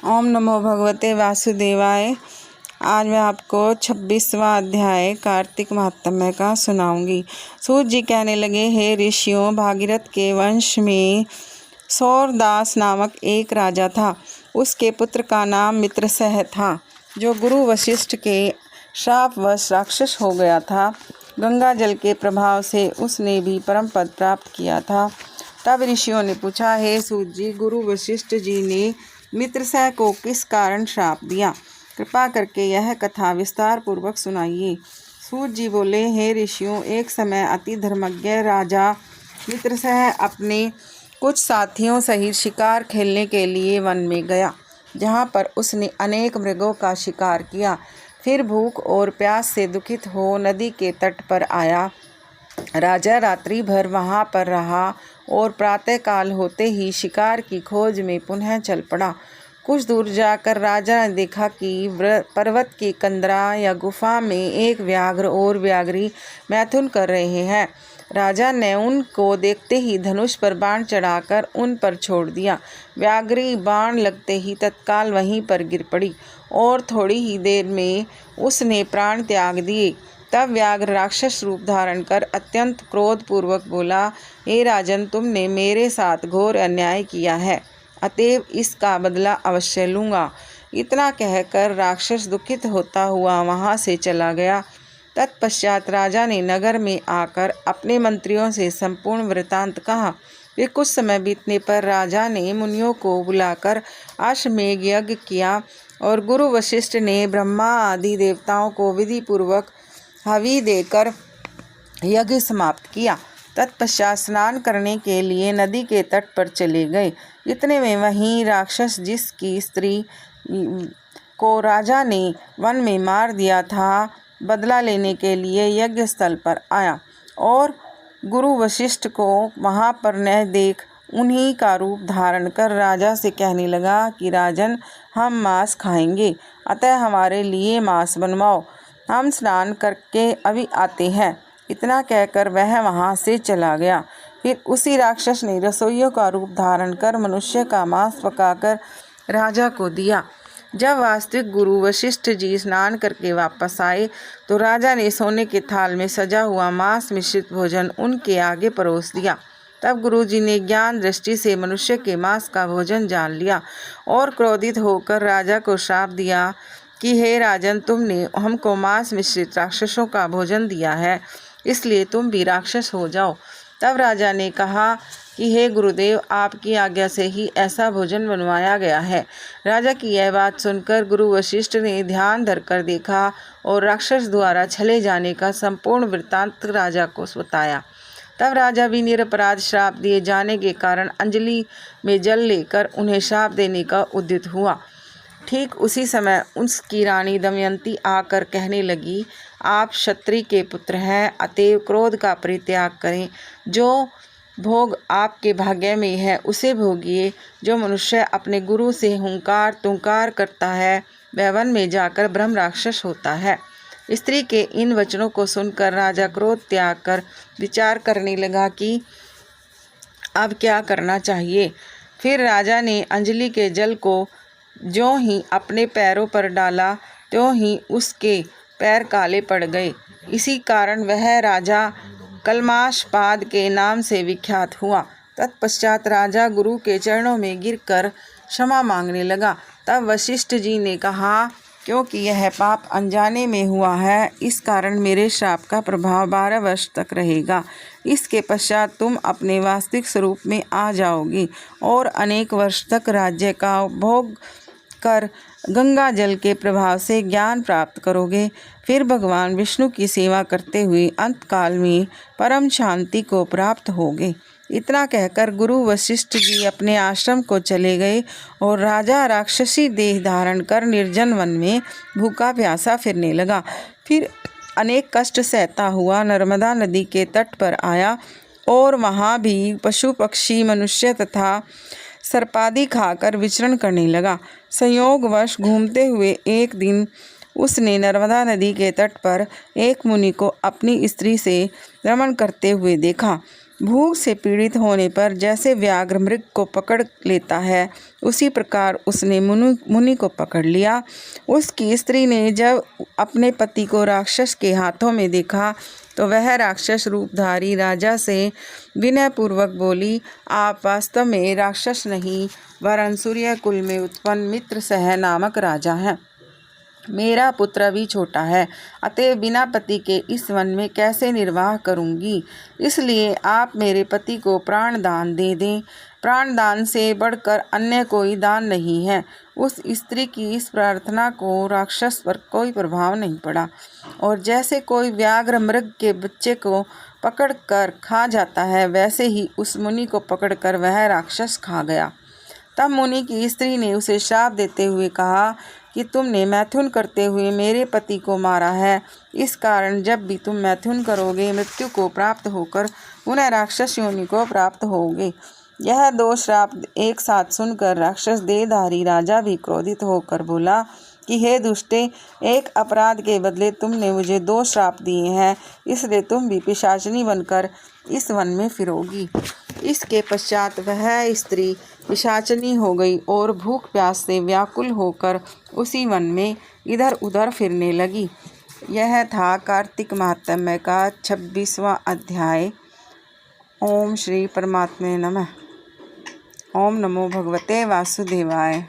ओम नमो भगवते वासुदेवाय। आज मैं आपको 26वां अध्याय कार्तिक महात्म्य का सुनाऊंगी। सूत जी कहने लगे, हे ऋषियों, भागीरथ के वंश में सौरदास नामक एक राजा था। उसके पुत्र का नाम मित्रसह था, जो गुरु वशिष्ठ के श्रापवश राक्षस हो गया था। गंगा जल के प्रभाव से उसने भी परम पद प्राप्त किया था। तब ऋषियों ने पूछा, हे सूत जी, गुरु वशिष्ठ जी ने मित्रसह को किस कारण श्राप दिया? कृपा करके यह कथा विस्तार पूर्वक सुनाइए। सूत जी बोले, हे ऋषियों, एक समय अति धर्मज्ञ राजा मित्रसह अपने कुछ साथियों सहित शिकार खेलने के लिए वन में गया, जहाँ पर उसने अनेक मृगों का शिकार किया। फिर भूख और प्यास से दुखित हो नदी के तट पर आया। राजा रात्रि भर वहाँ पर रहा और प्रातःकाल होते ही शिकार की खोज में पुनः चल पड़ा। कुछ दूर जाकर राजा ने देखा कि पर्वत की कंदरा या गुफा में एक व्याघ्र और व्याघ्री मैथुन कर रहे हैं। राजा ने उनको देखते ही धनुष पर बाण चढ़ाकर उन पर छोड़ दिया। व्याघ्री बाण लगते ही तत्काल वहीं पर गिर पड़ी और थोड़ी ही देर में उसने प्राण त्याग दिए। तब व्याघ्र राक्षस रूप धारण कर अत्यंत क्रोधपूर्वक बोला, हे राजन, तुमने मेरे साथ घोर अन्याय किया है, अतएव इसका बदला अवश्य लूँगा। इतना कहकर राक्षस दुखित होता हुआ वहाँ से चला गया। तत्पश्चात राजा ने नगर में आकर अपने मंत्रियों से संपूर्ण वृतांत कहा। फिर कुछ समय बीतने पर राजा ने मुनियों को बुलाकर अश्वमेध यज्ञ किया और गुरु वशिष्ठ ने ब्रह्मा आदि देवताओं को विधि पूर्वक हवि देकर यज्ञ समाप्त किया। तत्पश्चात स्नान करने के लिए नदी के तट पर चले गए। इतने में वहीं राक्षस, जिसकी स्त्री को राजा ने वन में मार दिया था, बदला लेने के लिए यज्ञ स्थल पर आया और गुरु वशिष्ठ को वहां पर न देख उन्हीं का रूप धारण कर राजा से कहने लगा कि राजन, हम मांस खाएंगे, अतः हमारे लिए मांस बनवाओ, हम स्नान करके अभी आते हैं। इतना कहकर वह वहाँ से चला गया। फिर उसी राक्षस ने रसोइयों का रूप धारण कर मनुष्य का मांस पकाकर राजा को दिया। जब वास्तविक गुरु वशिष्ठ जी स्नान करके वापस आए तो राजा ने सोने के थाल में सजा हुआ मांस मिश्रित भोजन उनके आगे परोस दिया। तब गुरु जी ने ज्ञान दृष्टि से मनुष्य के मांस का भोजन जान लिया और क्रोधित होकर राजा को श्राप दिया कि हे राजन, तुमने हमको मांस मिश्रित राक्षसों का भोजन दिया है, इसलिए तुम भी राक्षस हो जाओ। तब राजा ने कहा कि हे गुरुदेव, आपकी आज्ञा से ही ऐसा भोजन बनवाया गया है। राजा की यह बात सुनकर गुरु वशिष्ठ ने ध्यान धरकर देखा और राक्षस द्वारा छले जाने का संपूर्ण वृत्तांत राजा को बताया। तब राजा भी निरपराध श्राप दिए जाने के कारण अंजलि में जल लेकर उन्हें श्राप देने का उद्यत हुआ। ठीक उसी समय उसकी रानी दमयंती आकर कहने लगी, आप क्षत्रिय के पुत्र हैं, अतएव क्रोध का परित्याग करें। जो भोग आपके भाग्य में है उसे भोगिए। जो मनुष्य अपने गुरु से हुंकार तुंकार करता है, वह वन में जाकर ब्रह्म राक्षस होता है। स्त्री के इन वचनों को सुनकर राजा क्रोध त्याग कर विचार करने लगा कि अब क्या करना चाहिए। फिर राजा ने अंजलि के जल को ज्यों ही अपने पैरों पर डाला, त्यों ही उसके पैर काले पड़ गए। इसी कारण वह राजा कल्माशपाद के नाम से विख्यात हुआ। तत्पश्चात राजा गुरु के चरणों में गिरकर क्षमा मांगने लगा। तब वशिष्ठ जी ने कहा, क्योंकि यह पाप अनजाने में हुआ है, इस कारण मेरे श्राप का प्रभाव 12 वर्ष तक रहेगा। इसके पश्चात तुम अपने वास्तविक स्वरूप में आ जाओगी और अनेक वर्ष तक राज्य का भोग कर गंगा जल के प्रभाव से ज्ञान प्राप्त करोगे। फिर भगवान विष्णु की सेवा करते हुए अंतकाल में परम शांति को प्राप्त होगे। इतना कहकर गुरु वशिष्ठ जी अपने आश्रम को चले गए और राजा राक्षसी देह धारण कर निर्जन वन में भूखा प्यासा फिरने लगा। फिर अनेक कष्ट सहता हुआ नर्मदा नदी के तट पर आया और वहाँ भी पशु पक्षी मनुष्य तथा सर्पादि खाकर विचरण करने लगा। संयोगवश घूमते हुए एक दिन उसने नर्मदा नदी के तट पर एक मुनि को अपनी स्त्री से रमण करते हुए देखा। भूख से पीड़ित होने पर जैसे व्याघ्र मृग को पकड़ लेता है, उसी प्रकार उसने मुनि को पकड़ लिया। उसकी स्त्री ने जब अपने पति को राक्षस के हाथों में देखा तो वह राक्षस रूपधारी राजा से विनयपूर्वक बोली, आप वास्तव में राक्षस नहीं वरन सूर्य कुल में उत्पन्न मित्रसह नामक राजा हैं। मेरा पुत्र अभी छोटा है, अतएव बिना पति के इस वन में कैसे निर्वाह करूंगी। इसलिए आप मेरे पति को प्राण दान दे दें। प्राण दान से बढ़कर अन्य कोई दान नहीं है। उस स्त्री की इस प्रार्थना को राक्षस पर कोई प्रभाव नहीं पड़ा, और जैसे कोई व्याघ्र मृग के बच्चे को पकड़कर खा जाता है, वैसे ही उस मुनि को पकड़कर वह राक्षस खा गया। तब मुनि की स्त्री ने उसे श्राप देते हुए कहा कि तुमने मैथुन करते हुए मेरे पति को मारा है। इस कारण जब भी तुम मैथुन करोगे, मृत्यु को प्राप्त होकर पुनः राक्षस योनि को प्राप्त होगे। यह दो श्राप एक साथ सुनकर राक्षस देहधारी राजा भी क्रोधित होकर बोला कि हे दुष्टे, एक अपराध के बदले तुमने मुझे 2 श्राप दिए हैं, इसलिए तुम भी पिशाचिनी बनकर इस वन में फिरोगी। इसके पश्चात वह स्त्री पिशाचिनी हो गई और भूख प्यास से व्याकुल होकर उसी वन में इधर उधर फिरने लगी। यह था कार्तिक महात्म्य का 26वां अध्याय। ओम श्री परमात्मे नमः। ओम नमो भगवते वासुदेवाय।